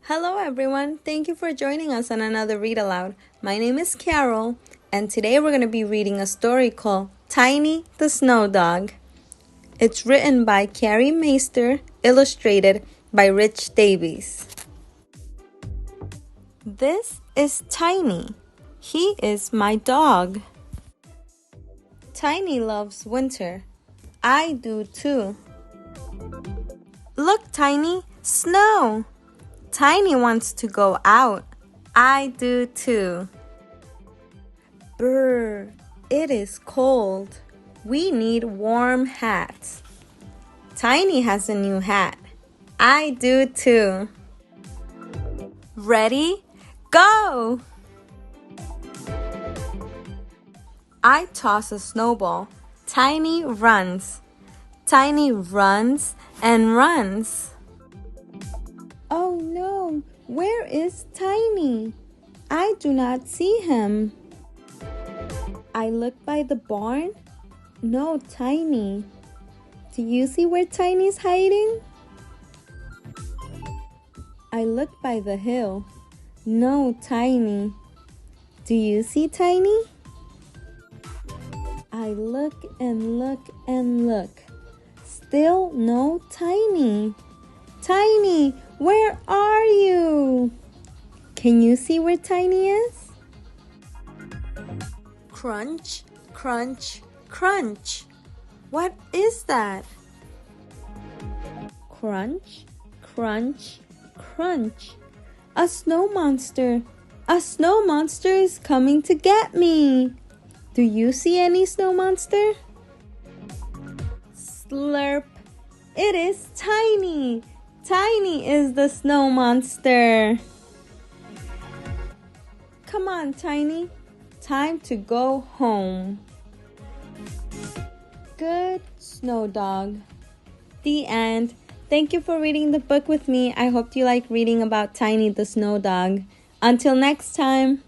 Hello everyone, thank you for joining us on another read aloud. My name is Carol, and today we're going to be reading a story called Tiny the Snow Dog. It's written by Carrie Meister, illustrated by Rich Davies. This is Tiny. He is my dog. Tiny loves winter. I do too. Look, Tiny, snow! Tiny wants to go out. I do too. Brr, it is cold. We need warm hats. Tiny has a new hat. I do too. Ready? Go! I toss a snowball. Tiny runs. Tiny runs and runs. Oh no, where is Tiny? I do not see him. I look by the barn. No Tiny. Do you see where Tiny's hiding? I look by the hill. No Tiny. Do you see Tiny? I look and look and look. Still no Tiny. Tiny, where are you? Can you see where Tiny is? Crunch, crunch, crunch. What is that? Crunch, crunch, crunch. A snow monster. A snow monster is coming to get me. Do you see any snow monster? Slurp. It is Tiny. Tiny is the snow monster. Come on, Tiny. Time to go home. Good snow dog. The end. Thank you for reading the book with me. I hope you like reading about Tiny the snow dog. Until next time.